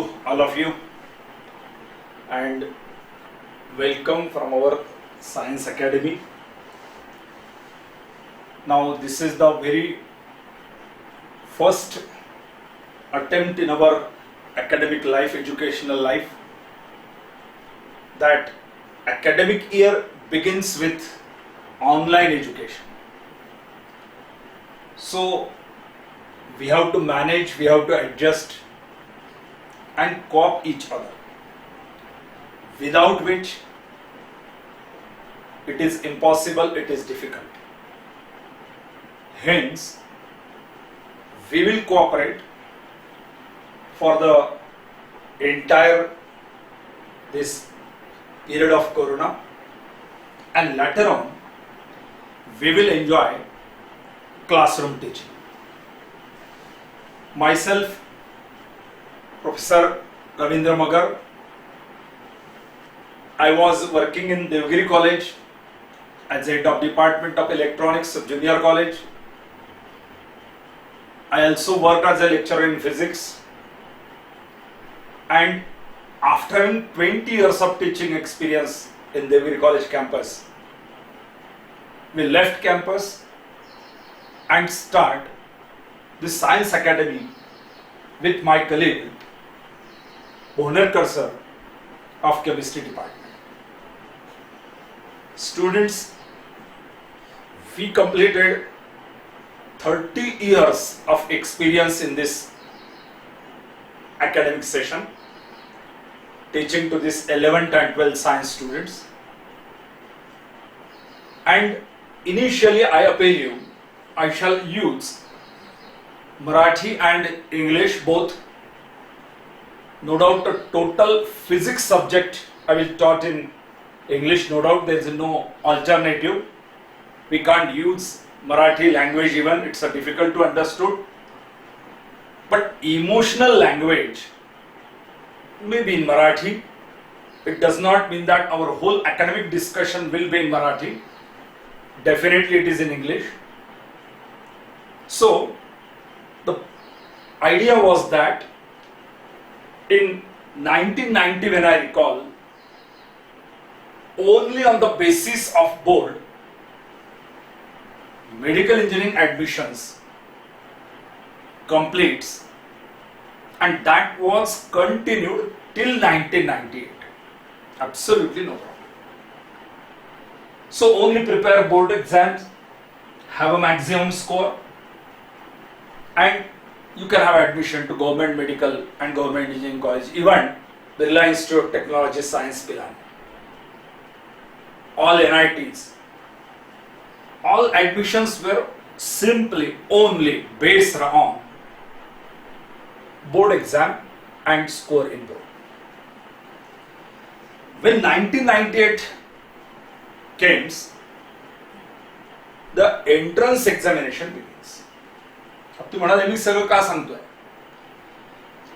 all of you and welcome from our Science Academy. Now this is the very first attempt in our academic life, educational life, that academic year begins with online education. So we have to manage, we have to adjust and cope each other, without which it is impossible, it is difficult. Hence, we will cooperate for the entire this period of Corona, and later on we will enjoy classroom teaching. Myself, Professor Ravindra Magar, I was working in Devgiri College as head of Department of Electronics of Junior College. I also worked as a lecturer in physics, and after having 20 years of teaching experience in Devgiri College campus, we left campus and start the Science Academy with my colleague Bhonerkar sir of Chemistry Department. Students, we completed 30 years of experience in this academic session, teaching to this 11th and 12th science students. And initially I appeal you, I shall use Marathi and English both. No doubt a total physics subject I will taught in English, no doubt there is no alternative. We can't use Marathi language even, it's a difficult to understood. But emotional language may be in Marathi. It does not mean that our whole academic discussion will be in Marathi. Definitely it is in English. So the idea was that in 1990, when I recall, only on the basis of board, medical engineering admissions completes, and that was continued till 1998. Absolutely no problem. So only prepare board exams, have a maximum score, and you can have admission to government medical and government engineering college, even the Birla Institute of Technology Science Pilani, all NITs. All admissions were simply only based on board exam and score in board. When 1998 came, the entrance examination begins. अब तू म्हणाले मी सगळं का सांगतोय,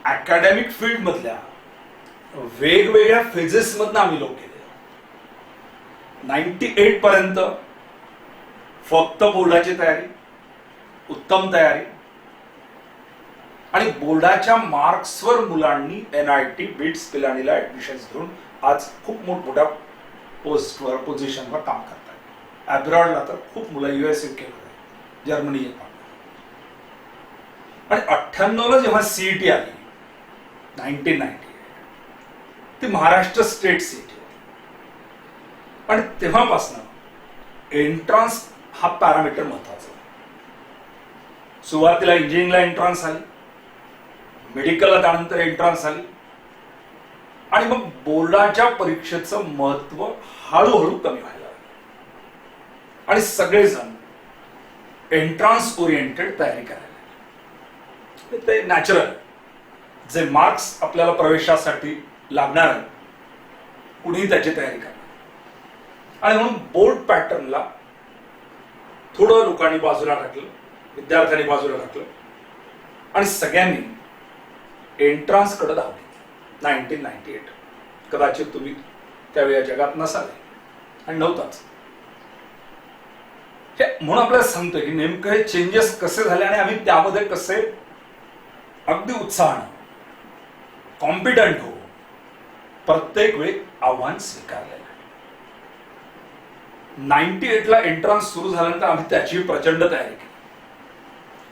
academic field मधल्या वेगवेगळ्या phases मधनं आम्ही लोक गेले. 98 पर्यंत फक्त बोर्डाची तयारी, उत्तम तयारी, आणि बोर्डाच्या मार्क्सवर मुलांनी NIT बिट्स पिलानीला ऍडमिशन्स घेऊन आज खूप मोठमोठ्या पोस्टवर पोझिशनवर काम करतात. अब्रॉडला तर खूप मुलं US UK मध्ये, जर्मनी येतात. आणि 98 ला जेव्हा CET आली 1998, ती महाराष्ट्र स्टेट CET होती, आणि तेव्हापासून एंट्रन्स हा पॅरामीटर महत्वाचा. सुरुवातीला इंजिनिअरिंगला एंट्रन्स आली, मेडिकलला त्यानंतर एंट्रन्स आली, आणि मग बोर्डाच्या परीक्षेचं महत्व हळूहळू कमी व्हायला लागलं आणि सगळेजण एंट्रन्स ओरिएंटेड तयारी करायला. ते नॅचरल, जे मार्क्स आपल्याला प्रवेशासाठी लागणार आहेत, कुणीही त्याची तयारी करणार. आणि म्हणून बोर्ड पॅटर्नला थोडं लोकांनी बाजूला टाकलं, विद्यार्थ्यांनी बाजूला टाकलं, आणि सगळ्यांनी एंट्रन्स कडे धावली. 1998 कदाचित तुम्ही त्यावेळी जगात नसाल आणि नव्हताच. हे म्हणून आपल्याला सांगतोय की नेमकं हे चेंजेस कसे झाले आणि आम्ही त्यामध्ये कसे अगदी उत्साहानं कॉम्पिटंट हो, प्रत्येक वेळी आव्हान स्वीकारलेलं आहे. 98 ला एंट्रन्स सुरू झाल्यानंतर आम्ही त्याची प्रचंड तयारी केली,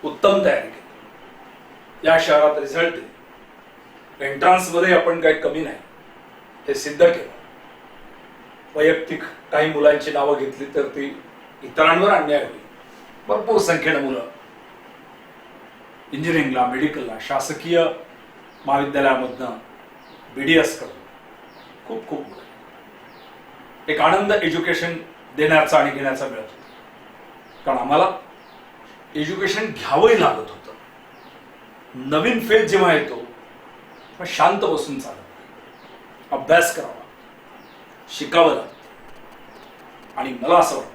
उत्तम तयारी केली. या शहरात रिझल्ट दिले, एंट्रन्स मध्ये आपण काही कमी नाही हे सिद्ध केलं. वैयक्तिक काही मुलांची नावं घेतली तर ती इतरांवर अन्याय होईल. भरपूर संख्येने मुलं इंजिनिअरिंगला, मेडिकलला, शासकीय महाविद्यालयामधनं BDS करून खूप खूप मुलं. एक आनंद एज्युकेशन देण्याचा आणि घेण्याचा मिळत होता, कारण आम्हाला एज्युकेशन घ्यावंही लागत होतं. नवीन फेज जेव्हा येतो तेव्हा शांत बसून चालत नाही, अभ्यास करावा, शिकावं लागतं. आणि मला असं वाटतं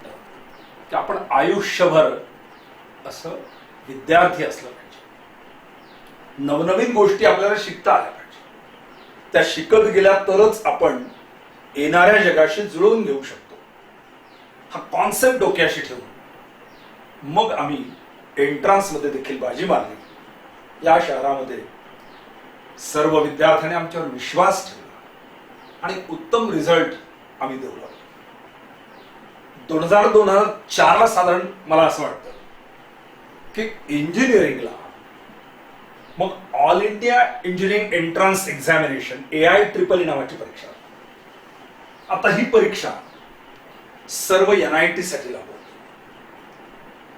की आपण आयुष्यभर असं विद्यार्थी असलं पाहिजे. नवनवीन गोष्टी आपल्याला शिकता आल्या पाहिजे. त्या शिकत गेल्या तरच आपण येणाऱ्या जगाशी जुळवून घेऊ शकतो. हा कॉन्सेप्ट डोक्याशी ठेवून मग आम्ही एंट्रन्स मध्ये देखील बाजी मारली. या शहरामध्ये सर्व विद्यार्थ्यांनी आमच्यावर विश्वास ठेवला आणि उत्तम रिझल्ट आम्ही देऊ लागलो. 2004 ला साधारण मला असं वाटतं की इंजिनिअरिंगला मग all India engineering entrance examination AIEEE नावाची परीक्षा. आता ही परीक्षा सर्व NIT साठी लागू होती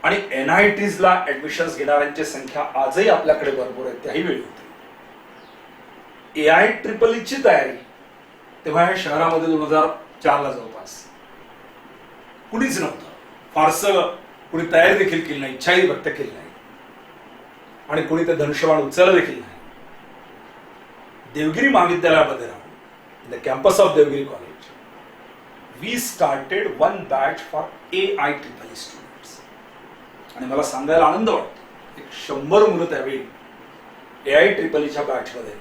आणि NITs ला ऍडमिशन्स घेणाऱ्यांची संख्या आजही आपल्याकडे भरपूर आहे, त्याही वेळी होती. AIEEE ची तयारी तेव्हा या शहरामध्ये 2004 ला जवळपास कुणीच नव्हतं. फारसं कुणी तयारी देखील केली नाही, इच्छाही व्यक्त केली नाही आणि कुणी ते धनुष्यबाण उचललं देखील नाही. देवगिरी महाविद्यालयामध्ये राहून, the campus of Devgiri college, we started one batch for AIEEE students. आणि मला सांगायला आनंद वाटतो, 100 मुलं त्यावेळी AIEEEच्या बॅचमध्ये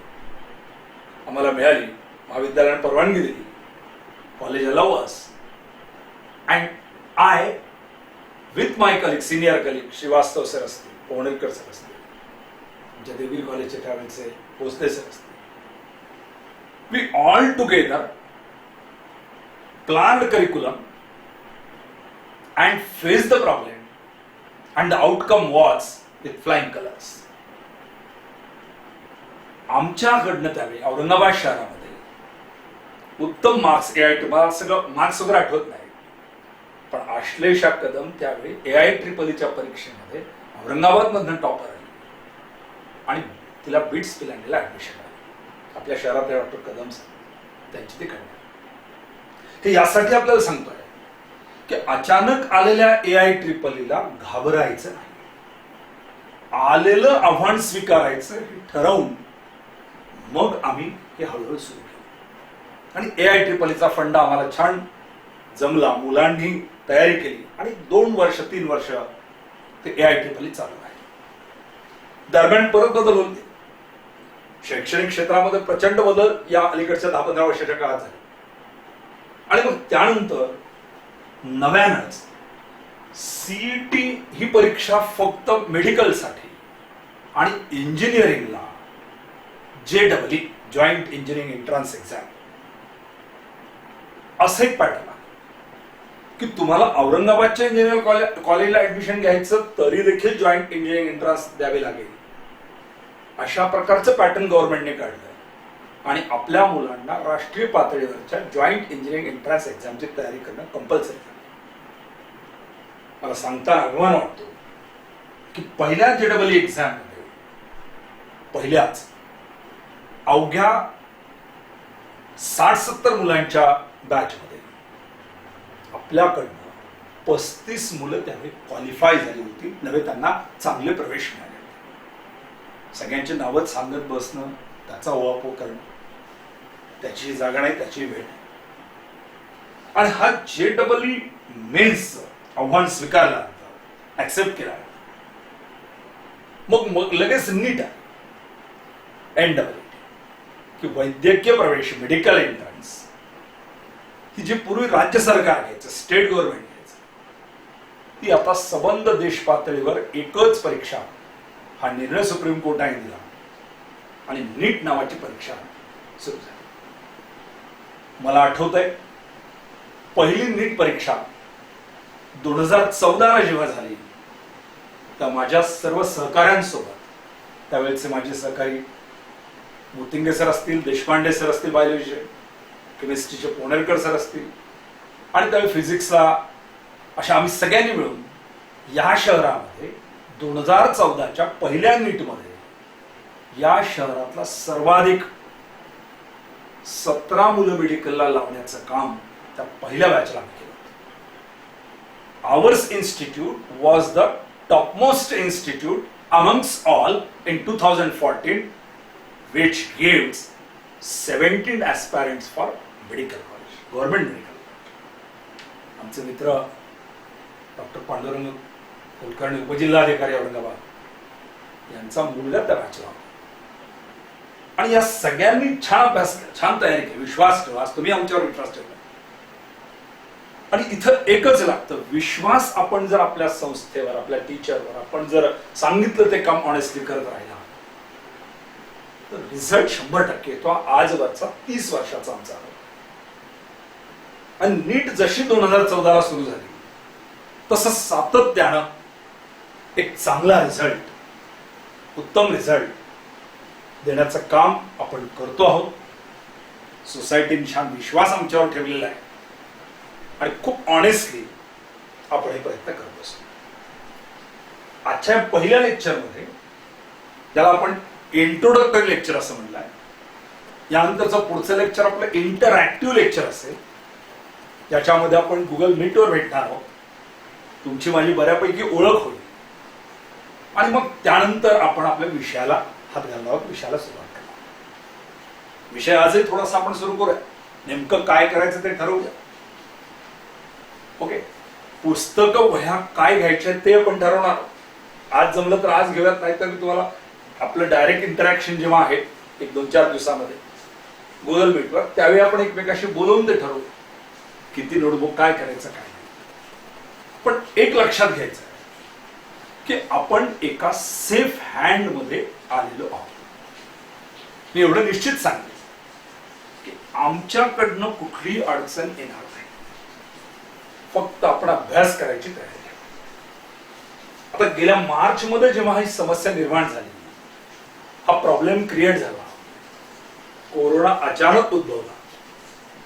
आम्हाला मिळाली. महाविद्यालयाने परवानगी दिली. College allow us and I with my colleague, senior colleague Shrivastava sir असतील, पोहणेकर सर असतील, आमच्या देवगिरी कॉलेजचे त्यावेळेचे भोसले सर असतील, we all together planned curriculum and faced the problem, and the outcome was with flying colors. आमच्याकडनं त्यावेळी औरंगाबाद शहरामध्ये उत्तम मार्क्स मला सगळं मार्क्स वगैरे आठवत नाही, पण आश्लेषा कदम त्यावेळी AIEEEच्या परीक्षेमध्ये औरंगाबाद मधनं टॉपर आली आणि तिला बिट्स पिलांडीला ऍडमिशन आली. आपल्या शहरातले डॉक्टर कदम सर, त्यांची ती कन्या. हे यासाठी आपल्याला सांगतोय की अचानक आलेल्या AIEEEला घाबरायचं नाही, आलेलं आव्हान स्वीकारायचं हे ठरवून मग आम्ही हे हळूहळू सुरू केलं. आणि AIEEEचा फंडा आम्हाला छान जमला, मुलांनी तयारी केली आणि 2 वर्ष 3 वर्ष ते AIEEE चालू आहे. दरम्यान परत बदल होते. शैक्षणिक क्षेत्रामध्ये प्रचंड बदल या अलीकडच्या 10-15 वर्षाच्या काळात झाले. आणि मग त्यानंतर नव्यानंच CET ही परीक्षा फक्त मेडिकलसाठी आणि इंजिनिअरिंगला JEE, joint engineering entrance exam, असं एक पॅटर्न आहे की तुम्हाला औरंगाबादच्या इंजिनिअरिंग कॉलेजला ऍडमिशन घ्यायचं तरी देखील जॉईंट इंजिनिअरिंग एंट्रन्स द्यावे लागेल. अशा प्रकारचं पॅटर्न गव्हर्नमेंटने काढलं आणि आपल्या मुलांना राष्ट्रीय पातळीवरच्या जॉईंट इंजिनिअरिंग एंट्रन्स एक्झामची तयारी करणं कंपल्सरी आहे. मला सांगताना अभिमान वाटतो की पहिल्या JEE एक्झाम मध्ये पहिल्याच अवघ्या 60-70 मुलांच्या बॅच मध्ये आपल्याकडनं 35 मुलं त्यावेळी क्वालिफाय झाली होती. नव्हे त्यांना चांगले प्रवेश मिळाले. सगळ्यांची नावं सांगत बसणं, त्याचा ओवापोह करणं, त्याची जागा नाही, त्याची वेळ नाही. आणि हा JEE मेन्स आव्हान स्वीकारला, ऍक्सेप्ट केला, मग लगेच नीट NEET की वैद्यकीय प्रवेश, मेडिकल एंट्रन्स, ही जी पूर्वी राज्य सरकार घ्यायचं, स्टेट गव्हर्नमेंट घ्यायचं, ती आता सबंध देश पातळीवर एकच परीक्षा, हा निर्णय सुप्रीम कोर्टाने दिला आणि नीट नावाची परीक्षा सुरू झाली. मला आठवतंय पहिली नीट परीक्षा 2014 जेव्हा झाली, तर माझ्या सर्व सहकाऱ्यांसोबत, त्यावेळेचे माझे सहकारी मोतिंगे सर असतील, देशपांडे सर असतील बायोलॉजीचे, केमिस्ट्रीचे पोणेरकर सर असतील, आणि त्यावेळी फिजिक्सला, अशा आम्ही सगळ्यांनी मिळून या शहरामध्ये 2014च्या पहिल्या नीटमध्ये या शहरातला सर्वाधिक 17 मुलं मेडिकलला लावण्याचं काम त्या पहिल्या बॅचला आम्ही केलं. Ours institute was the topmost institute amongst all in 2014, which gives 17 aspirants for medical college, government medical college. आमचे मित्र डॉक्टर पांडुरंग कुलकर्णी, उपजिल्हाधिकारी औरंगाबाद, यांचा मुलगा त्या बॅचला होता. आणि या सगळ्यांनी छान अभ्यास केला, छान तयारी केली. विश्वास ठेवा, तुम्ही आमच्यावर विश्वास ठेवा. आणि इथं एकच लागतं, विश्वास. आपण जर आपल्या संस्थेवर, आपल्या टीचरवर आपण जर सांगितलं ते काम ऑनेस्टली करत राहिला, तर रिझल्ट 100% येतो. आजवरचा 30 वर्षाचा आमचा अनुभव. आणि नीट जशी 2014ला सुरू झाली, तसं सातत्यानं एक चांगला रिझल्ट, उत्तम रिझल्ट देण्याचं काम आपण करतो आहोत. सोसायटीने छान विश्वास आमच्यावर ठेवलेला आहे आणि खूप ऑनेस्टली आपण हे प्रयत्न करत असतो. आजच्या पहिल्या लेक्चरमध्ये, ज्याला आपण इंट्रोडक्टरी लेक्चर असं म्हणलं आहे, यानंतरचं पुढचं लेक्चर आपलं इंटरॅक्टिव्ह लेक्चर असेल, ज्याच्यामध्ये आपण गुगल मीटवर भेटणार आहोत. तुमची माझी बऱ्यापैकी ओळख होईल आणि मग त्यानंतर आपण आपल्या विषयाला हात घालणार आहोत, विषयाला सुरुवात करणार. विषय आजही थोडासा आपण सुरू करूया, नेमकं काय करायचं ते ठरवूया. ओके, पुस्तकं वह्या काय घ्यायच्या ते आपण ठरवणार. आज जमलं तर आज घेऊयात, नाही तर मी तुम्हाला आपलं डायरेक्ट इंटरॅक्शन जेव्हा आहे एक 2-4 दिवसामध्ये गुगल मीटवर, त्यावेळी आपण एकमेकाशी बोलवून ते ठरवू किती नोटबुक, काय करायचं काय नाही. पण एक लक्षात घ्यायचं की आपण एका सेफ हँड मध्ये आलेलो आहोत. मी एवढं निश्चित सांगेन की आमच्याकडनं कुठलीही अडचण येणार नाही. फक्त आपण अभ्यास करायची तयारी आहे. आता गेल्या मार्च मध्ये जेव्हा ही समस्या निर्माण झाली, हा प्रॉब्लेम क्रिएट झाला, कोरोना अचानक उद्भवला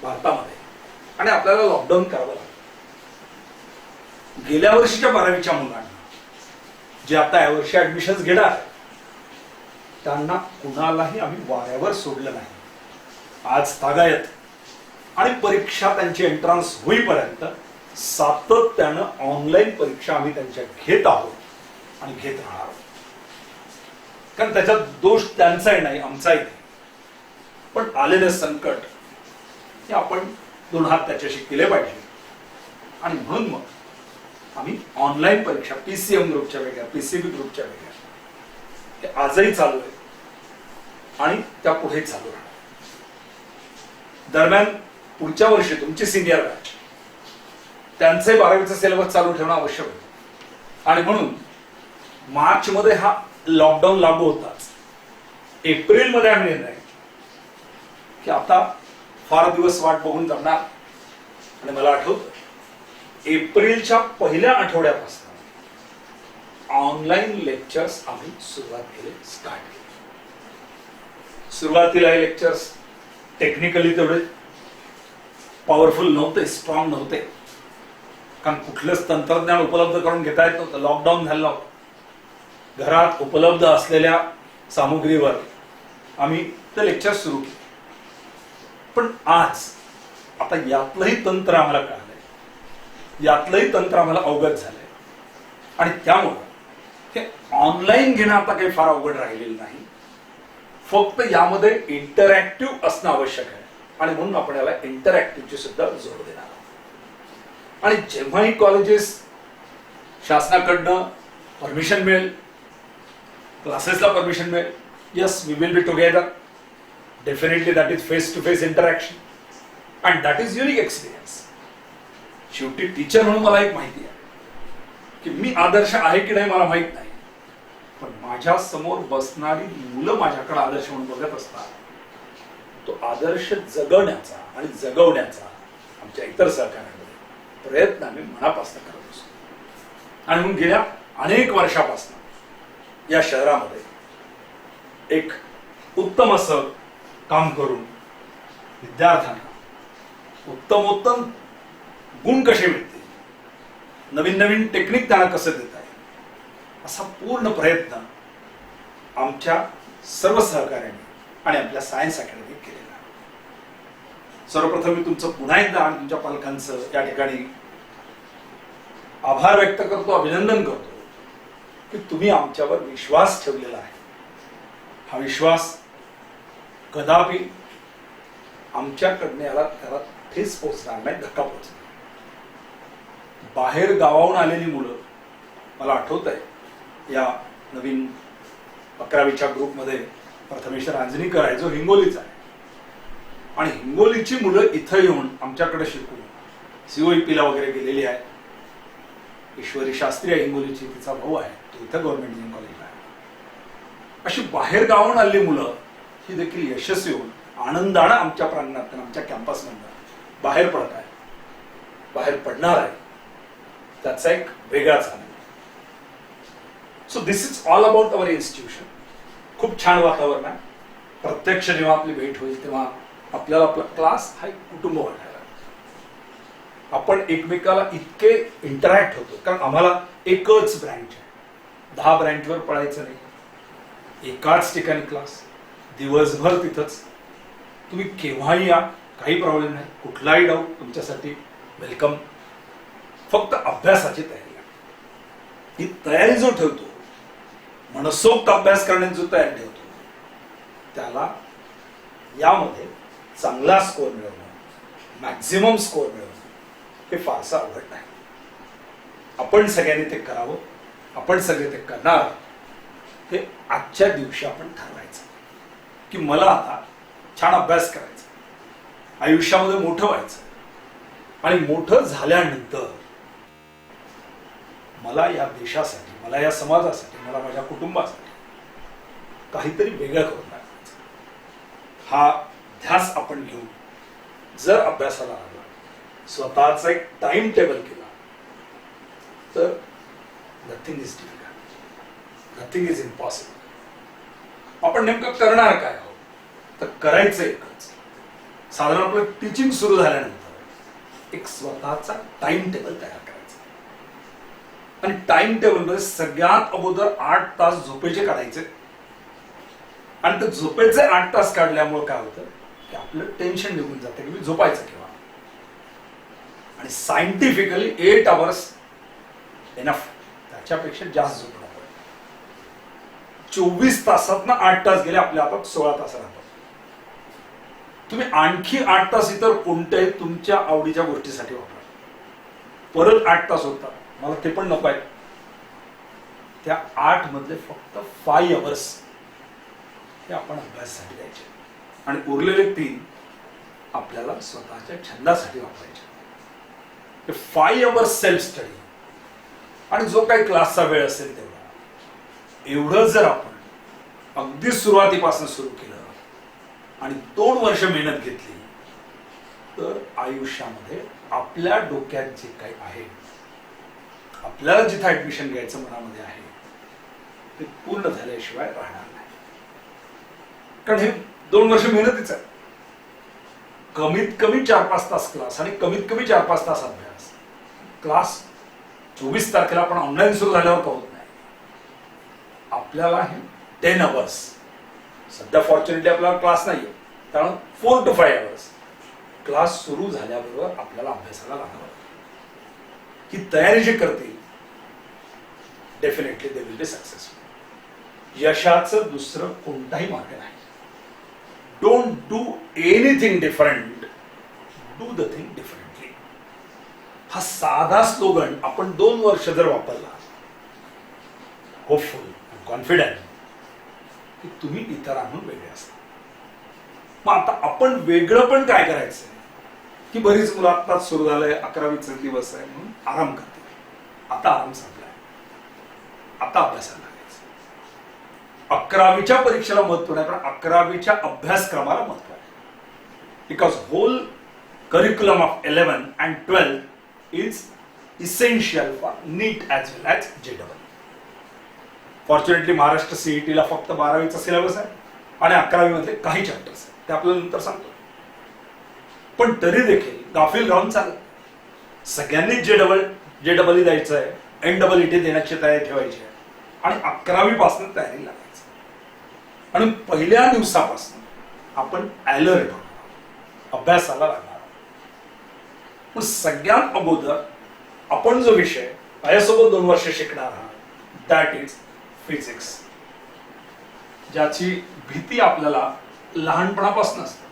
भारतामध्ये आणि आपल्याला लॉकडाऊन करावं लागलं. गेल्या वर्षीच्या 12वीच्या मुलांना, जे आता यावर्षी ऍडमिशन घेणार, त्यांना कुणालाही आम्ही वाऱ्यावर सोडलं नाही. आज तागायत आणि परीक्षा त्यांची एंट्रन्स होईपर्यंत सातत्यानं ऑनलाईन परीक्षा आम्ही त्यांच्या घेत आहोत आणि घेत राहणार आहोत. कारण त्याच्यात दोष त्यांचाही नाही, आमचाही नाही. पण आलेलं संकट हे आपण 2 हात त्याच्याशी केले पाहिजे. आणि म्हणून मग आम्ही ऑनलाईन परीक्षा, पीसीएम ग्रुपच्या वेगळ्या, पीसीबी ग्रुपच्या वेगळ्या, हे आजही चालू आहे आणि त्या पुढे चालू राहणार. दरम्यान पुढच्या वर्षी तुमची सिनियर बॅच, त्यांचे 12वीचा सिलेबस चालू ठेवणं आवश्यक होतं. आणि म्हणून मार्च मध्ये हा लॉकडाऊन लागू होताच एप्रिल मध्ये आम्ही निर्णय की आता फार दिवस वाट बघून जमणार. आणि मला आठवतं एप्रिलच्या पहिल्या आठवड्यापासून ऑनलाईन लेक्चर्स आम्ही सुरुवात केले, स्टार्ट केले. सुरुवातीला हे लेक्चर्स टेक्निकली तेवढे पॉवरफुल नव्हते, स्ट्रॉंग नव्हते, कारण कुठलंच तंत्रज्ञान उपलब्ध करून घेता येत नव्हतं. लॉकडाऊन झालं होतं. घरात उपलब्ध असलेल्या सामुग्रीवर आम्ही ते लेक्चर सुरू केले. पण आज आता यातलंही तंत्र आम्हाला कळलंय, यातलंही तंत्र आम्हाला अवगत झालंय आणि त्यामुळे हे ऑनलाईन घेणं आता काही फार अवघड राहिलेलं नाही. फक्त यामध्ये इंटरॅक्टिव्ह असणं आवश्यक आहे आणि म्हणून आपण याला इंटरॅक्टिव्हची सुद्धा जोड देणार आहोत. आणि जेव्हाही कॉलेजेस शासनाकडनं परमिशन मिळेल, क्लासेसला परमिशन मिळेल, yes we will be together. Definitely that is face to face interaction and that is unique experience. शेवटी टीचर म्हणून मला एक माहिती आहे की मी आदर्श आहे की नाही मला माहित नाही, पण माझ्या समोर बसणारी मुलं माझ्याकडे आदर्श म्हणून बघत असतात, तो आदर्श जगवण्याचा आणि जगवण्याचा आमच्या इतर सहकार्यांमध्ये प्रयत्न आम्ही मनापासून करत असतो. आणि म्हणून गेल्या अनेक वर्षापासून या शहरामध्ये एक उत्तम असं काम करून विद्यार्थ्यांना उत्तमोत्तम गुण कसे मिळतील, नवीन नवीन टेक्निक त्यांना कसं देता येईल, असा पूर्ण प्रयत्न आमच्या सर्व सहकार्यांनी आणि आपल्या सायन्स अकॅडमीत केलेला आहे. सर्वप्रथम मी तुमचं पुन्हा एकदा आणि तुमच्या पालकांचं या ठिकाणी आभार व्यक्त करतो, अभिनंदन करतो की तुम्ही आमच्यावर विश्वास ठेवलेला आहे. हा विश्वास कदापि आमच्याकडनं याला त्याला ठेच पोचणार नाही, धक्का पोचणार. बाहेर गावाहून आलेली मुलं, मला आठवत आहे या नवीन 11वीच्या ग्रुपमध्ये प्रथमेश रांजणीकर आहे जो हिंगोलीचा आहे, आणि हिंगोलीची मुलं इथं येऊन आमच्याकडे शिकून COEP ला वगैरे गेलेली आहे. ईश्वरी शास्त्री आहे हिंगोलीची, तिचा भाऊ आहे, तो इथं गव्हर्नमेंट इंजिनिअरिंग कॉलेजला आहे. अशी बाहेर गावाहून आलेली मुलं ही देखील यशस्वी होऊन आनंदानं आमच्या प्रांगणात आमच्या कॅम्पसमधून बाहेर पडत आहे, बाहेर पडणार आहे. त्याचा एक वेगळाच आनंद. So this is all about our institution. खूप छान वातावरण आहे. प्रत्यक्ष जेव्हा आपली भेट होईल तेव्हा आपल्याला आपला क्लास हा एक कुटुंब वाटायला, आपण एकमेकाला इतके इंटरॅक्ट होतो. कारण आम्हाला एकच ब्रँच आहे, 10 ब्रँचवर पळायचं नाही, एकाच ठिकाणी क्लास, दिवसभर तिथंच. तुम्ही केव्हाही या, काही प्रॉब्लेम नाही. कुठलाही डाऊट तुमच्यासाठी वेलकम. फक्त अभ्यासाची तयारी आहे. ही तयारी जो ठेवतो, मनसोक्त अभ्यास करण्याची जो तयारी ठेवतो, त्याला यामध्ये चांगला स्कोअर मिळवणं, मॅक्झिमम स्कोअर मिळवणं हे फारसं अवघड नाही. आपण सगळ्यांनी ते करावं, आपण सगळे ते करणार. हे आजच्या दिवशी आपण ठरवायचं की मला आता छान अभ्यास करायचा, आयुष्यामध्ये मोठं व्हायचं, आणि मोठं झाल्यानंतर मला या देशासाठी, मला या समाजासाठी, मला माझ्या कुटुंबासाठी काहीतरी वेगळं करून दाखवायचं. हा ध्यास आपण घेऊन जर अभ्यासाला लागला, स्वतःचा एक टाइम टेबल केला, तर nothing is difficult, nothing is impossible. आपण नेमकं करणार काय आहोत, तर करायचं एकच. साधारण आपलं टीचिंग सुरू झाल्यानंतर एक स्वतःचा टाइम टेबल तयार करायचा, आणि टाइम टेबल मध्ये सगळ्यात अगोदर 8 तास झोपेचे काढायचे. आणि ते झोपेचे 8 तास काढल्यामुळे काय होतं की आपलं टेन्शन निघून जातं की मी झोपायचं केव्हा. आणि सायंटिफिकली 8 आवर्स एनफ, त्याच्यापेक्षा जास्त झोपणं. 24 तासात 8 तास गेले, आपल्या हातात 16 तास राहतात. तुम्ही आणखी 8 तास इतर कोणत्याही तुमच्या आवडीच्या गोष्टीसाठी वापरा, परत 8 तास होतात. मला ते पण नको आहे. त्या 8 मधले फक्त 5 आवर्स हे आपण अभ्यासासाठी द्यायचे, आणि उरलेले 3 आपल्याला स्वतःच्या छंदासाठी वापरायचे. 5 आवर्स सेल्फ स्टडी, आणि जो काही क्लासचा वेळ असेल तेवढा, एवढं जर आपण अगदी सुरुवातीपासून सुरू केलं आणि 2 वर्ष मेहनत घेतली, तर आयुष्यामध्ये आपल्या डोक्यात जे काही आहे, आपल्याला जिथे ऍडमिशन घ्यायचं मनामध्ये आहे, ते पूर्ण झाल्याशिवाय राहणार नाही. कारण हे 2 वर्ष मेहनतीचं आहे. कमीत कमी 4-5 तास क्लास आणि कमीत कमी 4-5 तास अभ्यास. क्लास 24 तारखेला आपण ऑनलाईन सुरू झाल्यावर का होत नाही. आपल्याला हे 10 आवर्स, सध्या फॉर्च्युनेटली आपल्याला क्लास नाहीये, कारण 4 to 5 आवर्स क्लास सुरू झाल्याबरोबर आपल्याला अभ्यासाला लागावं. ही तयारी जी करतील, definitely they will be successful. यशाचं दुसरं कोणताही मार्ग नाही. Don't do anything different, do the thing differently. हा साधा स्लोगन आपण 2 वर्ष जर वापरला, होपफुल, कॉन्फिडंट की तुम्ही इतरांहून वेगळे असता. मग आता आपण वेगळं पण काय करायचं की बरीच मुलं आत्ताच सुरू झालंय, 11वीचा दिवस आहे म्हणून आराम करते. आता आराम संपलाय, आता अभ्यासाला लागायचं. 11वीच्या परीक्षेला महत्व नाही, पण 11वीच्या अभ्यासक्रमाला महत्व आहे. Because whole curriculum of 11 and 12 is essential for NEET as well as JEE. Fortunately Maharashtra CET ला फक्त 12वीचा सिलेबस आहे आणि 11वी मध्ये काही चॅप्टर्स आहेत, ते आपल्याला नंतर सांगतो. पण तरी देखील गाफील राहून चालत. सगळ्यांनीच JEE द्यायचं आहे, NEET देण्याची तयारी ठेवायची आहे आणि 11वी पासून तयारी लागायची. आणि पहिल्या दिवसापासून आपण अलर्ट होणार, अभ्यासाला लागणार. पण सगळ्यात अगोदर आपण जो विषय माझ्यासोबत 2 वर्ष शिकणार आहात दॅट इज फिजिक्स, ज्याची भीती आपल्याला लहानपणापासून असते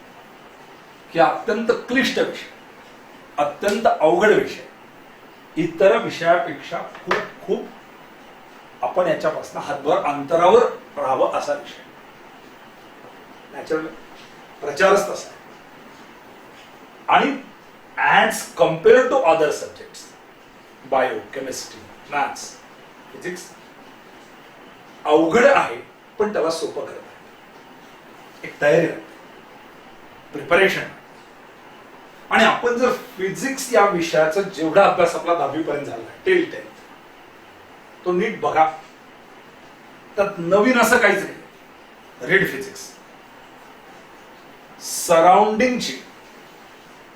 की अत्यंत क्लिष्ट विषय, अत्यंत अवघड विषय, इतर विषयापेक्षा खूप खूप आपण याच्यापासून हातभर अंतरावर राहावं असा विषय. नॅचरल प्रचारच तसा आहे. आणि as compare to other subjects, bio, chemistry, maths, physics अवघड आहे, पण त्याला सोपं करत आहे. एक तयारी लागते, प्रिपरेशन. आणि आपण जर फिजिक्स या विषयाचा जेवढा अभ्यास आपला 10वी पर्यंत झाला टिल 10th तो नीट बघा, त्यात नवीन असं काहीच नाही. Read physics. सराउंडिंगची,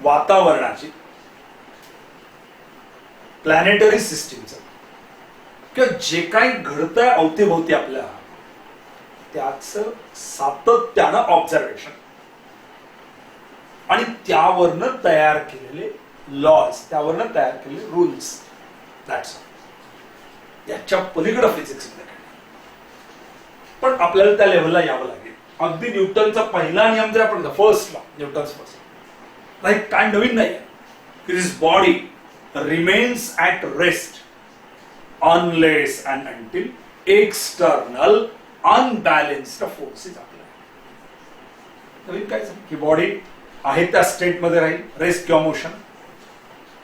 वातावरणाची, प्लॅनेटरी सिस्टीमचं किंवा जे काही घडतंय अवतीभोवती आपल्या, त्याचं सातत्यानं ऑब्झर्वेशन आणि त्यावरनं तयार केलेले लॉज, त्यावरनं तयार केलेले रूल्स, दॅट्स ऑल. याच्या पलीकडे फिजिक्स मध्ये पण आपल्याला त्या लेव्हलला यावं लागेल. अगदी न्यूटनचा पहिला नियम जर आपण फर्स्ट लॉ, न्यूटन्स फर्स्ट, नाही काय नवीन नाही. This body remains at rest unless and until external unbalanced forces आपल्या. नवीन काय की बॉडी आहे त्या स्टेट मध्ये राहील, रेस्ट किंवा मोशन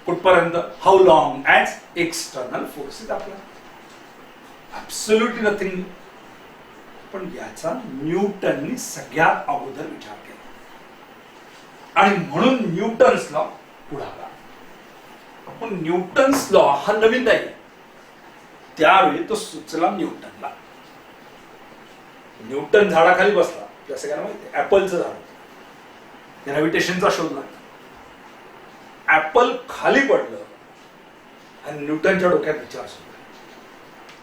कुठपर्यंत, how long, as external forces आपल्या. Absolutely nothing. पण याचा न्यूटननी सगळ्यात अगोदर विचार केला आणि म्हणून न्यूटन्स लॉ पुढे आला. पण न्यूटन्स लॉ हा नवीन नाही, त्यावेळी तो सुचला न्यूटनला. न्यूटन झाडाखाली बसला, जसं काय माहिती ऍपलचं झाड, ग्रॅव्हिटेशनचा शोध लागला. ऍपल खाली पडलं आणि न्यूटनच्या डोक्यात विचार सुरू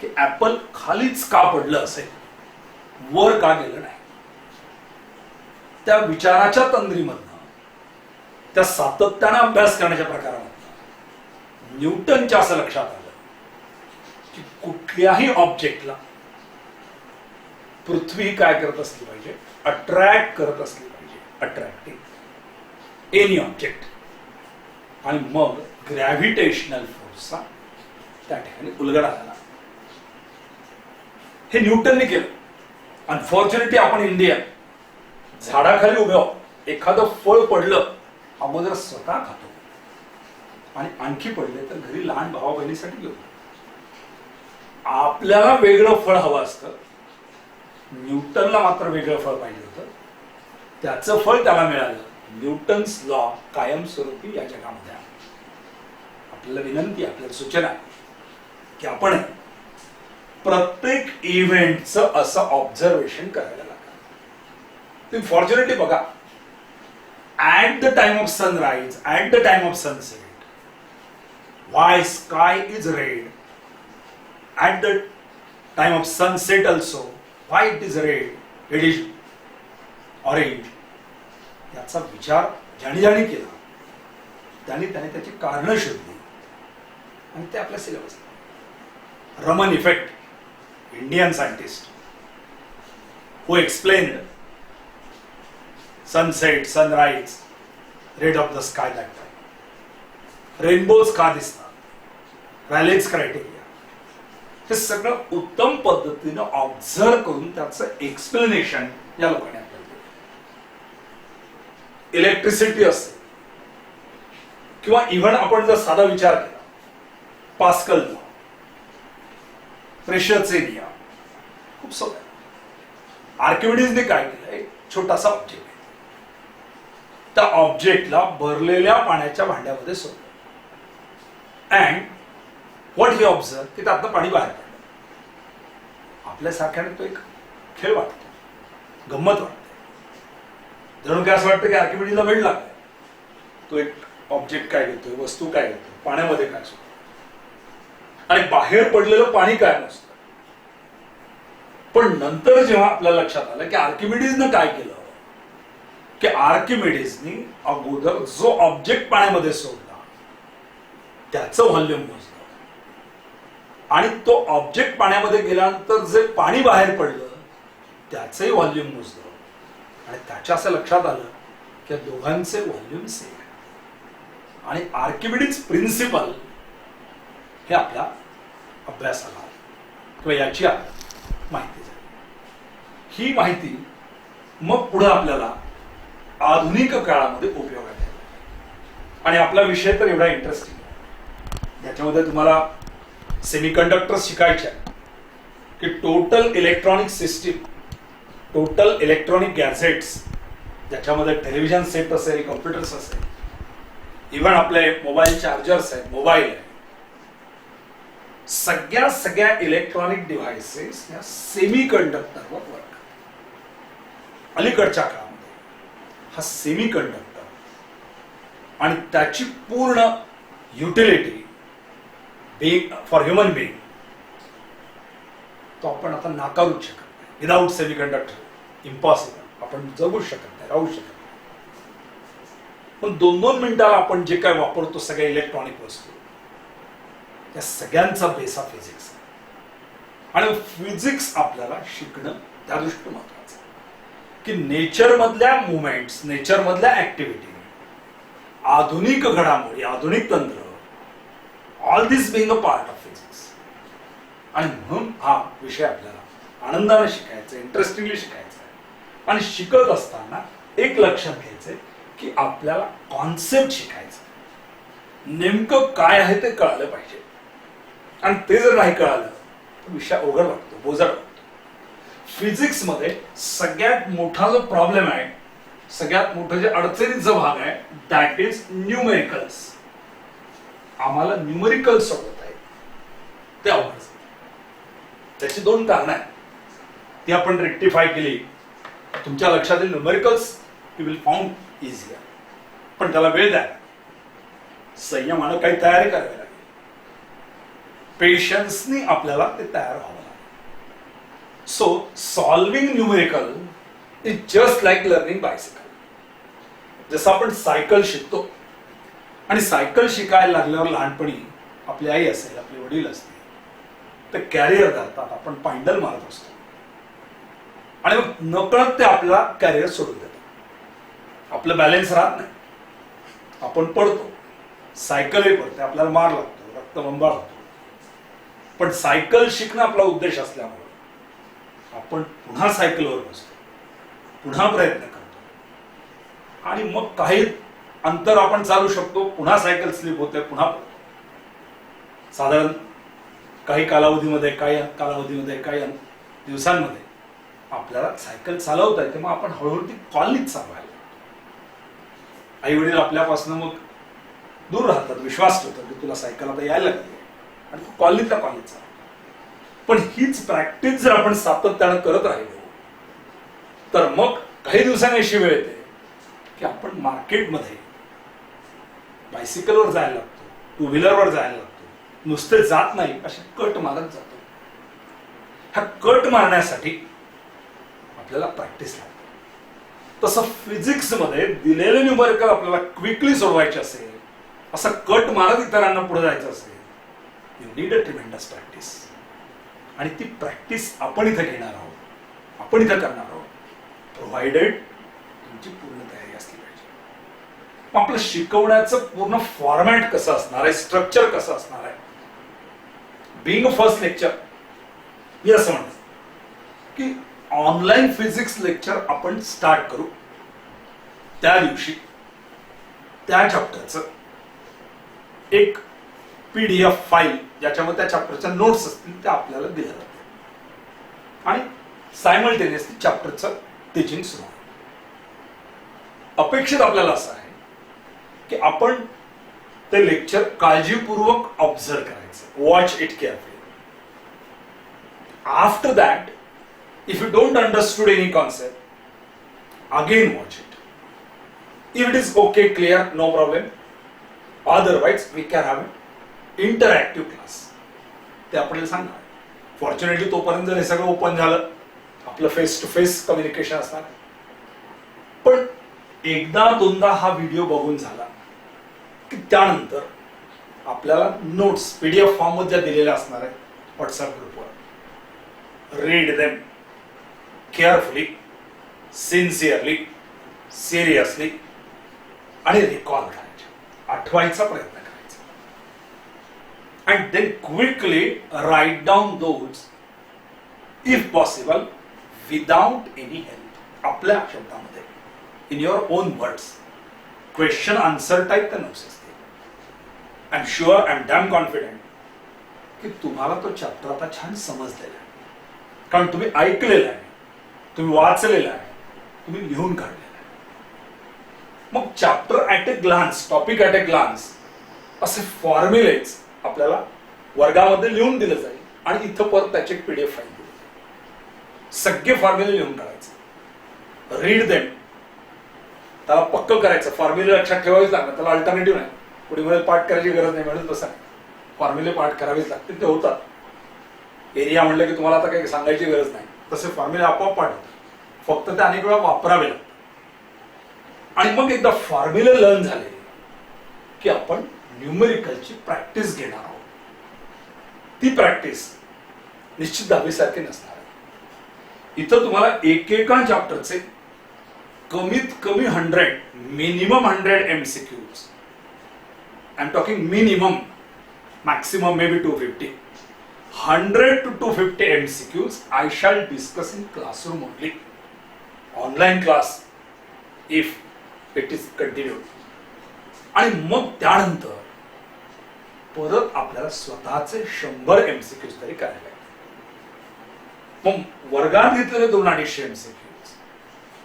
की ऍपल खालीच का पडलं असेल, वर का गेलं नाही. त्या विचाराच्या तंद्रीमधनं, त्या सातत्यानं अभ्यास करण्याच्या प्रकारामधनं न्यूटनच्या असं लक्षात आलं की कुठल्याही ऑब्जेक्टला पृथ्वी काय करत असली पाहिजे, अट्रॅक्ट करत असली पाहिजे, अट्रॅक्टिंग एनी ऑब्जेक्ट. आणि मग ग्रॅव्हिटेशनल फोर्सचा त्या ठिकाणी उलगडा झाला. हे न्यूटनने केलं. अनफॉर्च्युनेटली आपण इंडियन झाडाखाली उभे आहोत, एखादं फळ पडलं अगोदर स्वतः खातो आणि आणखी पडले तर घरी लहान भावा बहिणीसाठी घेऊन. आपल्याला वेगळं फळ हवं असतं, न्यूटनला मात्र वेगळं फळ पाहिजे होतं. त्याचं फळ त्याला मिळालं. न्यूटन्स लॉ कायमस्वरूपी या जगामध्ये आहे. आपल्याला विनंती, आपल्याला सूचना आहे की आपण प्रत्येक इव्हेंटचं असं ऑब्झर्वेशन करायला लागतं. तुम्ही फॉर्च्युनेटली बघा, at the time of sunrise, at the time of sunset, why sky is red, at the time of sunset also why it is red, it is orange. याचा विचार ज्याने ज्याने केला त्याने त्याची कारणं शोधली आणि ते आपल्या syllabus. Raman effect, Indian scientist who explained sunset, sunrise, red of the sky that time. Rainbows का दिसतात, रॅलेज क्रायटेरिया, हे सगळं उत्तम पद्धतीनं ऑब्झर्व करून त्याचं एक्सप्लेनेशन या लोकांनी आपल्याला दिलं. इलेक्ट्रिसिटी असते किंवा इव्हन आपण जर साधा विचार केला, पास्कल लॉ, प्रेशरचे नियम, खूप सोपं. आर्किमिडीजने काय केलं, एक छोटासा ऑब्जेक्ट आहे, त्या ऑब्जेक्टला भरलेल्या पाण्याच्या भांड्यामध्ये सोडलं अँड व्हॉट ही ऑब्झर्व की त्यातनं पाणी बाहेर पडलं. आपल्यासारख्याने तो एक खेळ वाटतो, गंमत वाटते, जणू काय असं वाटतं की आर्किमिडीजला वेळ लागलाय. तो एक ऑब्जेक्ट काय घेतोय, वस्तू काय घेतोय, पाण्यामध्ये काय सोडतो आणि बाहेर पडलेलं पाणी काय नसतं. पण नंतर जेव्हा आपल्या लक्षात आलं की आर्किमिडीजनं काय केलं, की आर्किमिडीजनी अगोदर जो ऑब्जेक्ट पाण्यामध्ये सोडला त्याचं व्हॉल्यूम मोजलं आणि तो ऑब्जेक्ट पाण्यामध्ये गेल्यानंतर जे पाणी बाहेर पडलं त्याचंही व्हॉल्यूम मोजलं आणि त्याच्या असं लक्षात आलं की दोघांचे व्हॉल्यूम सेम आहे. आणि आर्किमिडीज प्रिन्सिपल हे आपल्या अभ्यासाला किंवा याची माहिती झाली. ही माहिती मग पुढे आपल्याला आधुनिक काळामध्ये उपयोगात येईल. आणि आपला विषय तर एवढा इंटरेस्टिंग आहे, याच्यामध्ये तुम्हाला सेमीकंडक्टर्स शिकायचे की total electronic system, total electronic gadgets, ज्याच्यामध्ये टेलिव्हिजन सेट असेल, कॉम्प्युटर्स असेल, इव्हन आपले मोबाईल चार्जर्स आहेत, मोबाईल आहे, सगळ्या इलेक्ट्रॉनिक डिव्हाइसेस या सेमी कंडक्टरवर वर्क. अलीकडच्या काळामध्ये हा सेमी कंडक्टर आणि त्याची पूर्ण utility being for human being तो आपण आता नाकारूच शकत नाही. विदाउट सेमी कंडक्टर इम्पॉसिबल, आपण जगू शकत नाही, राहू शकत नाही. पण 2-2 मिनिटाला आपण जे काय वापरतो सगळ्या इलेक्ट्रॉनिक वस्तू, त्या सगळ्यांचा बेस हा फिजिक्स आहे. आणि फिजिक्स आपल्याला शिकणं त्या दृष्टीने महत्वाचं आहे की नेचर मधल्या मुवमेंट्स, नेचर मधल्या ऍक्टिव्हिटी, आधुनिक घडामोडी, आधुनिक तंत्र, all this being a part of physics. आणि म्हणून हा विषय आपल्याला आनंदाने शिकायचा, इंटरेस्टिंगली शिकायचा आहे. आणि शिकत असताना एक लक्षात घ्यायचंय की आपल्याला कॉन्सेप्ट शिकायचं, नेमकं काय आहे ते कळालं पाहिजे. आणि ते जर नाही कळालं तर विषय अवघड वाटतो, बोजड वाटतो. फिजिक्स मध्ये सगळ्यात मोठा जो प्रॉब्लेम आहे, सगळ्यात मोठं जे अडचणीचा भाग आहे, दॅट इज न्यूमेरिकल्स. आम्हाला न्यूमेरिकल सोडवत आहे ते अवघड. त्याची 2 कारणं आहेत, ती आपण रेक्टिफाय केली तुमच्या लक्षात येईल. Numericals you will found easier, पण त्याला वेळ द्या, संयमानं काही तयारी करावी लागेल, पेशन्सनी आपल्याला ते तयार व्हावं लागेल. So solving numerical is just like learning bicycle. जसं आपण सायकल शिकतो आणि सायकल शिकायला लागल्यावर लहानपणी आपली आई असेल, आपले वडील असतील, ते कॅरियर धरतात, आपण पायंडल मारत असतो आणि मग नकळत ते आपला कॅरियर सोडून देतात. आपलं बॅलन्स राहत नाही, आपण पडतो, सायकलही पडते, आपल्याला मार लागतो, रक्तबंबाळ होतो. पण सायकल शिकणं आपला उद्देश असल्यामुळे आपण पुन्हा सायकलवर बसतो, पुन्हा प्रयत्न करतो आणि मग काही अंतर आपण चालू शकतो, पुन्हा सायकल स्लिप होते, पुन्हा पडतो. साधारण काही कालावधीमध्ये, काही दिवसांमध्ये आपल्याला सायकल चालवता येते. मग आपण हळूहळू ती कॉलनीत चालवायला लागतो. आई वडील आपल्यापासून मग दूर राहतात, विश्वास ठेवतात की तुला सायकल आता यायला लागली आणि तू कॉलनीत चालव. पण हीच प्रॅक्टिस जर आपण सातत्यानं करत राहिलो तर मग काही दिवसांनी अशी वेळ येते की आपण मार्केटमध्ये बायसिकलवर जायला लागतो, 2 व्हीलरवर जायला लागतो, नुसते जात नाही, असे कट मारत जातो. हा कट मारण्यासाठी आपल्याला प्रॅक्टिस लागते. तसं फिजिक्स मध्ये दिलेले न्यूमेरिकल आपल्याला क्विकली सोडवायचे असेल, असं कट मारत इतरांना पुढे जायचं असेल, you need a tremendous practice. आणि ती प्रॅक्टिस आपण इथे घेणार आहोत, आपण इथे करणार आहोत, प्रोव्हाइडेड तुमची पूर्ण तयारी असली पाहिजे. मग आपलं शिकवण्याचं पूर्ण फॉर्मॅट कसं असणार आहे, स्ट्रक्चर कसं असणार आहे. बिंग अ फर्स्ट लेक्चर, मी असं म्हणतो की ऑनलाईन फिजिक्स लेक्चर आपण स्टार्ट करू. त्या दिवशी त्या चॅप्टरचं एक PDF फाईल ज्याच्यामध्ये त्या चॅप्टरच्या नोट्स असतील त्या आपल्याला दिल्या जातील आणि सायमल्टेनियसली चॅप्टरचं टीचिंग सुरू आहे. अपेक्षित आपल्याला असं आहे की आपण ते लेक्चर काळजीपूर्वक ऑब्झर्व करायचं, watch it carefully. After that, if you don't understood any concept, again watch it. If it is okay, clear, no problem. Otherwise, we can have an interactive class. ते आपल्याला सांगा. फॉर्च्युनेटली तोपर्यंत जर हे सगळं open झालं, आपलं फेस टू फेस कम्युनिकेशन असणार. पण एकदा दोनदा हा व्हिडिओ बघून झाला की त्यानंतर आपल्याला नोट्स पीडीएफ फॉर्म मध्ये दिलेल्या असणार आहे व्हॉट्सअप ग्रुपवर. Read them carefully, sincerely, seriously आणि रिकॉल करायचे, आठवायचा प्रयत्न करायचा. And then quickly write down those, if possible without any help, आपल्या शब्दामध्ये, in your own words. Question answer type तर नोट्स असते. I am sure, I am damn confident की तुम्हाला तो चॅप्टर आता छान समजलेला आहे, कारण तुम्ही ऐकलेला आहे, तुम्ही वाचलेला आहे, तुम्ही लिहून काढलेला आहे. मग chapter at a glance, topic at a glance असे फॉर्म्युलेज आपल्याला वर्गामध्ये लिहून दिलं जाईल आणि इथं परत त्याची एक पीडीएफ फाईल दिली जाईल. सगळे फॉर्म्युले लिहून काढायचे, रीड देम, त्याला पक्क करायचं. फॉर्म्युले लक्षात ठेवावीच लागणार, त्याला अल्टरनेटिव्ह नाही. पुढे मध्ये पाठ करायची गरज नाही, मिळत बसा. फॉर्म्युले पाठ करावेच लागतील, ते होतात. एरिया म्हणलं की तुम्हाला आता काही सांगायची गरज नाही, तसे फॉर्म्युले आपोआप पाठ होतात, फक्त ते अनेक वेळा वापरावे लागतात. आणि मग एकदा फॉर्म्युले लर्न झाले की आपण न्यूमेरिकलची प्रॅक्टिस घेणार आहोत. ती प्रॅक्टिस निश्चित दहावीसारखी नसणार आहे. इथं तुम्हाला एकेका चॅप्टरचे कमीत कमी 100, minimum 100 MCQs. I am talking minimum, maximum may be 250. 100 to 250 MCQs I shall discuss in classroom only. Online class if it is continued. आणि मग त्यानंतर परत आपल्याला स्वतःचे 100 MCQs तरी करायला लागतील. मग वर्गात घेतलेले 200-250 MCQs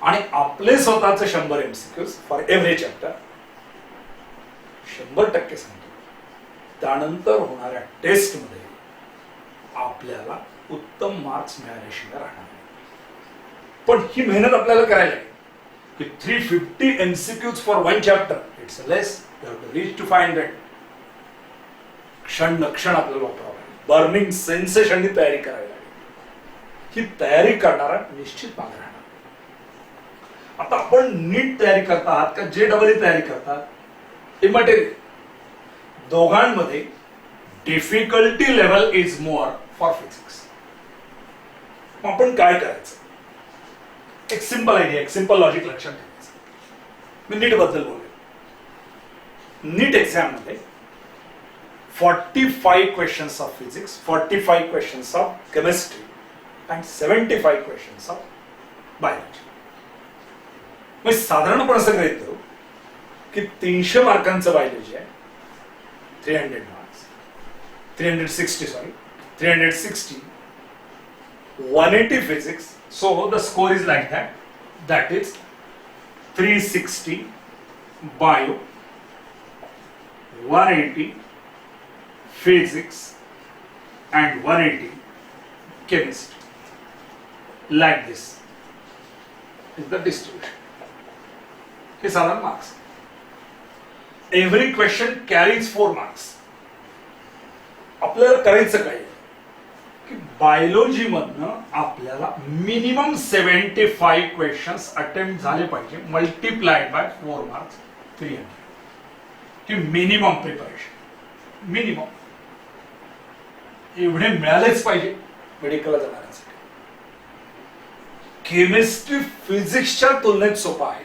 आणि आपले स्वतःचे 100 MCQs फॉर एव्हरी चॅप्टर 100% सांगतो. त्यानंतर होणाऱ्या टेस्ट मध्ये आपल्याला उत्तम मार्क्स मिळाल्याशिवाय राहणार नाही. पण ही मेहनत आपल्याला करायला आहे की 350 MCQs for one chapter, it's less. You have to reach to 500. क्षण नक्षण आपल्याला वापरावं लागेल, बर्निंग सेन्सेशननी तयारी करावी लागेल. ही तयारी करणारा निश्चित मागे राहणार. आता आपण नीट तयारी करता आहात का JEE तयारी करतात, इमॅटेरियल, दोघांमध्ये difficulty level is more for physics. आपण काय करायचं, एक सिंपल आयडिया, एक सिंपल लॉजिक लक्षात ठेवायचं. मी नीट बद्दल बोलेन. नीट एक्झाम मध्ये 45 questions of physics, 45 questions of chemistry and 75 questions of biology. मग साधारणपणे असं गृहीत धरू की 300 मार्कांचं बायोलॉजी आहे, 300 marks, 360, 180 physics. So the score is like that. That is 360 bio, 180 physics and 180 chemistry. Like this is the distribution. These are the marks. Every question carries 4 marks. आपल्याला करायचं काय की बायोलॉजी मधनं आपल्याला मिनिमम 75 क्वेश्चन्स अटेम्प्ट झाले पाहिजे, multiplied by 4 marks, 300. की minimum preparation, minimum एवढे मिळालेच पाहिजे मेडिकलला जाणाऱ्यांसाठी. केमिस्ट्री फिजिक्सच्या तुलनेत सोपा आहे.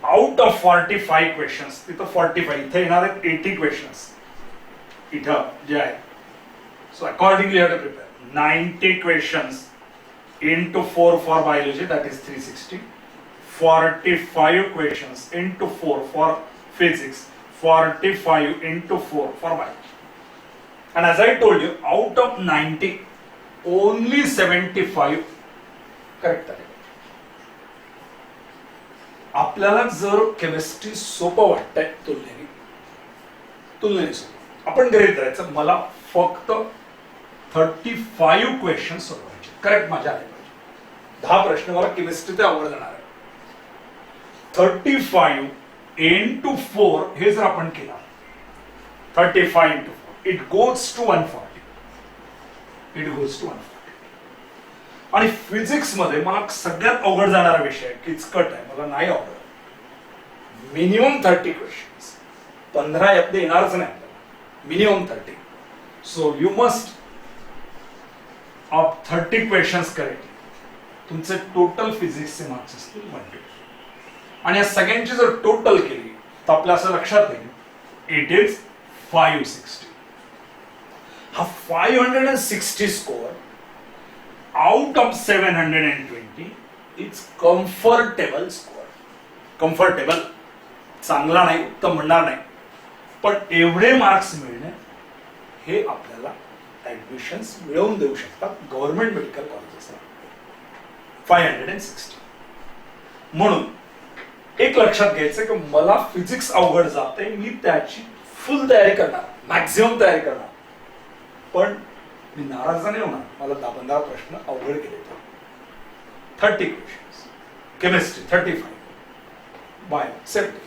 आउट ऑफ 45 क्वेश्चन्स, तिथं 45, इथे येणार आहेत 80 क्वेश्चन्स इथं जे आहे. So accordingly you have to prepare 90 questions into 4 for biology, that is 360. 45 questions into 4 for physics, 45 into 4 for biology. And as I told you, out of 90, only 75 correct आहे. आपल्याला जर केमिस्ट्री सोपं वाटतंय तुलनेने सोपं, आपण गृहीत धरायचं मला फक्त 35 क्वेश्चन सोडवायचे. करेक्ट माझ्या आले पाहिजे. 10 प्रश्न मला केमिस्ट्री ते अवघड जाणार आहे. 35 into 4 हे जर आपण केला, 35 into 4 it goes to 140. It goes to 140. आणि फिजिक्स मध्ये मला सगळ्यात अवघड जाणारा विषय किचकट आहे, मला नाही आवडत. मिनिमम 30 क्वेश्चन्स, 15 यातले येणारच नाही आपल्याला, minimum 30. So you must of 30 questions correct. तुमचे टोटल फिजिक्सचे मार्क्स असतील 120. आणि या सगळ्यांची जर टोटल केली तर आपल्या असं लक्षात येईल इट इज 560. हा 560 score out of 720 is comfortable score. Comfortable, चांगला नाही, उत्तम म्हणणार नाही, पण एवढे मार्क्स मिळणे हे आपल्याला ऍडमिशन्स मिळवून देऊ शकतात गव्हर्नमेंट मेडिकल कॉलेजेसला. 560. म्हणून एक लक्षात घ्यायचं की मला फिजिक्स अवघड जाते, मी त्याची फुल तयारी करणार, मॅक्झिमम तयारी करणार, पण मी नाराज नाही होणार मला 10-15 प्रश्न अवघड गेले तर. 30 क्वेश्चन्स केमिस्ट्री, 35 बायो 70.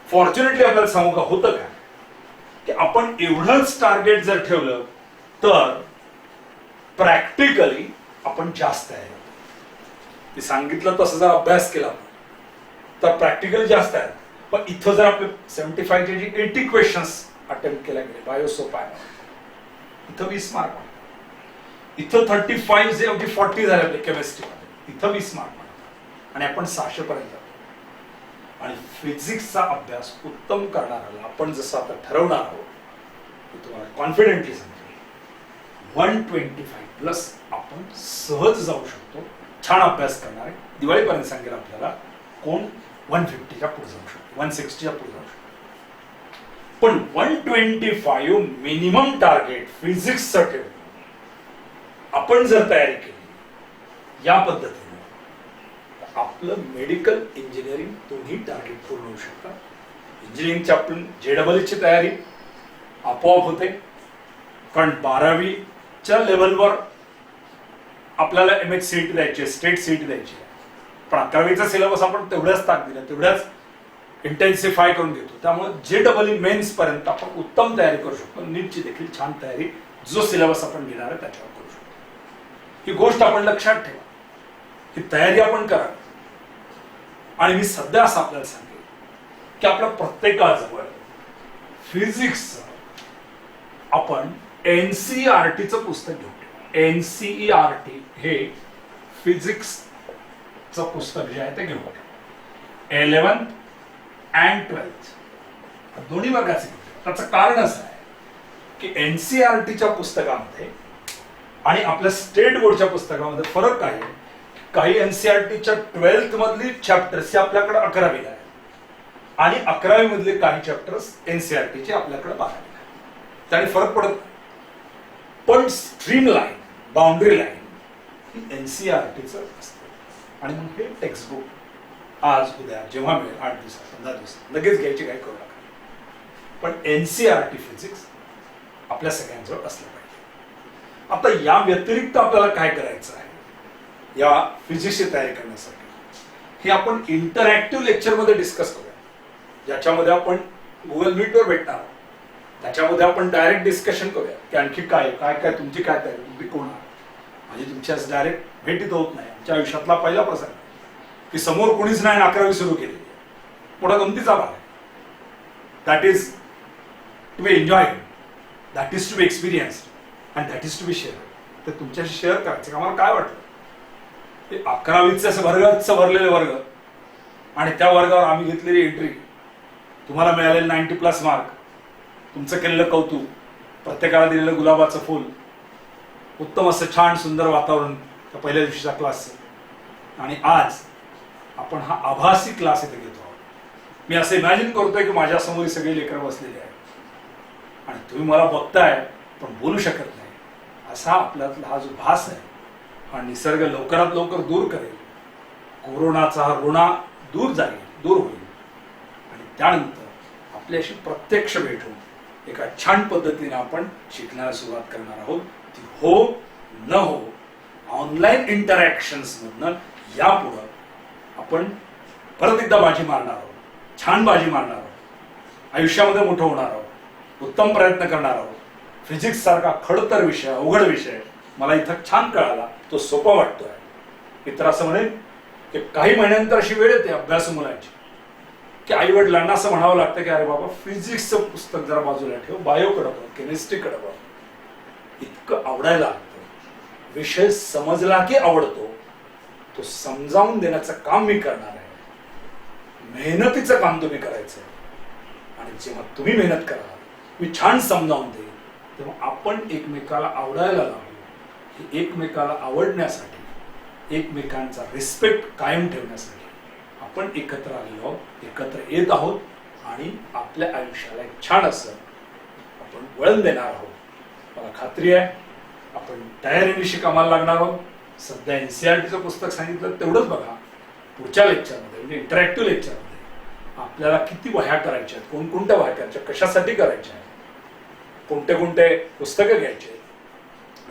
फॉर्च्युनेटली आपल्याला सांगू का होतं काय की आपण एवढंच टार्गेट जर ठेवलं तर प्रॅक्टिकली आपण जास्त आहे. मी सांगितलं तसं जर अभ्यास केला तर प्रॅक्टिकली जास्त आहे, पण इथं जर आपले 75 चे 80 क्वेश्चन्स अटेम्प्ट केल्या गेले, बायो सोपा आहे, इथं 20 मार्क. इथं 35 जे अगदी 40 झाले आपले केमिस्ट्रीमध्ये, इथं 20 मार्क आणि आपण 600 पर्यंत. आणि फिजिक्सचा अभ्यास उत्तम करणाऱ्याला आपण जसं आता ठरवणार आहोत तुम्हाला कॉन्फिडेंटली सांगतो 125 प्लस आपण सहज जाऊ शकतो. छान अभ्यास करणार आहे, दिवाळीपर्यंत सांगेल आपल्याला कोण 150च्या पुढे जाऊ शकतो, 160च्या पुढे जाऊ शकतो. पण 125 मिनिमम टार्गेट फिजिक्सचं ठेवून आपण जर तयारी केली या पद्धतीने आपलं मेडिकल इंजिनिअरिंग दोन्ही टार्गेट पूर्ण होऊ शकतात. इंजिनिअरिंगची आपण JEE तयारी आपोआप होते, कारण 12वीच्या लेव्हलवर आपल्याला MHCET द्यायची, स्टेट सीट द्यायची, पण 11वीचा सिलेबस आपण तेवढ्याच ताकदीला तेवढ्याच इंटेन्सिफाय करून घेतो. त्यामुळे JEE मेन्स पर्यंत आपण उत्तम तयारी करू शकतो. नीटची देखील छान तयारी जो सिलेबस आपण घेणार आहे त्याच्यावर करू शकतो. ही गोष्ट आपण लक्षात ठेवा, ही तयारी आपण करा. आणि मी सध्या असं आपल्याला सांगेन की आपल्या प्रत्येकाजवळ फिजिक्सचं आपण NCERTचं पुस्तक घेऊ. NCERT हे फिजिक्सचं पुस्तक जे आहे ते घेऊ. 11th and 12th दोन्ही वर्गाचे. त्याचं कारण असं आहे की NCERTच्या पुस्तकामध्ये आणि आपल्या स्टेट बोर्डच्या पुस्तकामध्ये फरक काय आहे. काही NCERTच्या 12th मधली चॅप्टर्स आपल्याकडे 11वीला आहे आणि 11वी मधले काही चॅप्टर्स NCERTचे आपल्याकडे 12वीला आहे. त्याने फरक पडत नाही. पण स्ट्रीम लाईन, बाउंड्री लाईन ही NCERTचं असते. आणि मग हे टेक्स्टबुक आज उद्या जेव्हा मिळेल 8 दिवसात 15 दिवसात लगेच घ्यायची काही करू नका. पण NCERT फिजिक्स आपल्या सगळ्यांजवळ असलं पाहिजे. आता या व्यतिरिक्त आपल्याला काय करायचं आहे या फिजिक्सची तयारी करण्यासाठी, हे आपण इंटरॅक्टिव्ह लेक्चरमध्ये डिस्कस करूया, ज्याच्यामध्ये आपण गुगल मीटवर भेटणार आहोत. त्याच्यामध्ये आपण डायरेक्ट डिस्कशन करूया की आणखी काय काय काय तुमची काय तयारी, तुम्ही कोण आहात. म्हणजे तुमच्या डायरेक्ट भेटीत होत नाही. आमच्या आयुष्यातला पहिला प्रसंग की समोर कोणीच नाही 11वी सुरू केली, मोठा गमतीचा भाग आहे. That is to be enjoyed, that is to be experienced and that is to be share. तर तुमच्याशी शेअर करायचं की आम्हाला काय वाटतं. 11वीचे असं वर्गाचं भरलेले वर्ग आणि त्या वर्गावर आम्ही घेतलेली एंट्री, तुम्हाला मिळालेले 90+ मार्क, तुमचं केलेलं कौतुक, प्रत्येकाला दिलेलं गुलाबाचं फूल, उत्तम असं छान सुंदर वातावरण त्या पहिल्या दिवशीचा क्लासचं. आणि आज आपण हा आभासी क्लास इथे घेतो आहोत. मी असं इमॅजिन करतोय की माझ्यासमोर सगळे लेकरं बसलेले आहेत आणि तुम्ही मला बघताय पण बोलू शकत नाही. असा आपल्यातला हा जो भास आहे हा निसर्ग लवकरात लवकर दूर करेल. कोरोनाचा हा रोना दूर होईल आणि त्यानंतर आपल्याशी प्रत्यक्ष भेटून एका छान पद्धतीने आपण शिकण्याला सुरुवात करणार आहोत. ती हो न हो ऑनलाईन इंटरॅक्शन्स मधनं यापुढं आपण परत एकदा बाजी मारणार आहोत, छान बाजी मारणार आहोत, आयुष्यामध्ये मोठं होणार आहोत, उत्तम प्रयत्न करणार आहोत. फिजिक्स सारखा खडतर विषय, अवघड विषय मला इथं छान कळाला, तो सोपा वाटतोय. मित्र असं म्हणेल की काही महिन्यानंतर अशी वेळ येते अभ्यासू मुलांची की आई वडिलांना असं म्हणावं लागतं की अरे बाबा फिजिक्सचं पुस्तक जरा बाजूला ठेव, बायोकडे बघ, केमिस्ट्रीकडे बघ. इतकं आवडायला लागतं. विषय समजला की आवडतो, तो समजावून देण्याचं काम मी करणार आहे. मेहनतीचं काम तुम्ही करायचं आणि जेव्हा तुम्ही मेहनत कराल, मी छान समजावून देईन, तेव्हा आपण एकमेकाला आवडायला लागू. एकमेकाला आवडण्यासाठी, एकमेकांचा रिस्पेक्ट कायम ठेवण्यासाठी आपण एकत्र आलेलो आहोत, एकत्र येत आहोत आणि आपल्या आयुष्याला एक छान असं आपण वळण देणार आहोत. मला खात्री आहे आपण तयारीनिशी कामाला लागणार आहोत. सध्या NCERTचं पुस्तक सांगितलं तेवढंच बघा. पुढच्या लेक्चरमध्ये म्हणजे इंटरॅक्टिव्ह लेक्चरमध्ये आपल्याला किती वह्या करायच्या आहेत, कोणकोणत्या वह्या करायच्या, कशासाठी करायच्या आहेत, कोणते कोणते पुस्तकं घ्यायचे,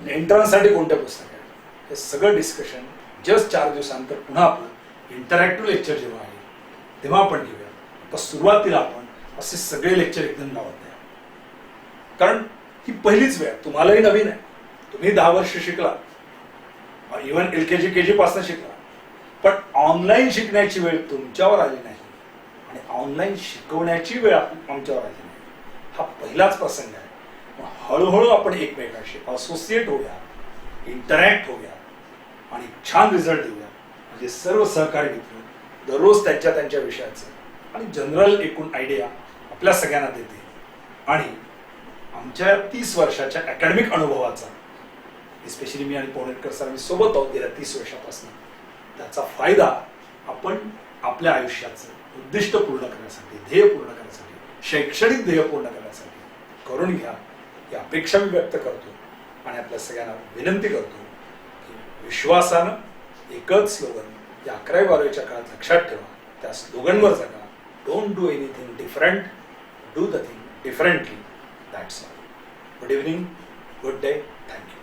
एंट्रन्ससाठी कोणते पुस्तकं आहेत, हे सगळं डिस्कशन जस्ट 4 दिवसानंतर पुन्हा आपलं इंटरॅक्टिव्ह लेक्चर जेव्हा आहे तेव्हा आपण घेऊया. आता सुरुवातीला आपण असे सगळे लेक्चर एकदम लावत नाही, कारण ही पहिलीच वेळ, तुम्हालाही नवीन आहे. तुम्ही 10 वर्ष शिकला, इव्हन LKG KG पासून शिकला, पण ऑनलाईन शिकण्याची वेळ तुमच्यावर आली नाही आणि ऑनलाईन शिकवण्याची वेळ आमच्यावर आली नाही. हा पहिलाच प्रसंग आहे. हळूहळू आपण एकमेकांशी असोसिएट होऊया, इंटरॅक्ट होऊया आणि छान रिझल्ट देऊया. म्हणजे सर्व सहकारी मित्र दररोज त्यांच्या विषयाचं आणि जनरल एकूण आयडिया आपल्या सगळ्यांना देते आणि आमच्या 30 वर्षाच्या अकॅडमिक अनुभवाचा, एस्पेशली मी आणि पवनेटकर सर आम्ही सोबत आहोत गेल्या 30 वर्षापासून, त्याचा फायदा आपण आपल्या आयुष्याचं उद्दिष्ट पूर्ण करण्यासाठी, ध्येय पूर्ण करण्यासाठी, शैक्षणिक ध्येय पूर्ण करण्यासाठी करून घ्या ही अपेक्षा मी व्यक्त करतो आणि आपल्या सगळ्यांना विनंती करतो की विश्वासानं एकच स्लोगन या 11वी-12वीच्या काळात लक्षात ठेवा. त्या स्लोगनवर जगा. Don't do anything different, do the thing differently. That's all. Good evening, good day, thank you.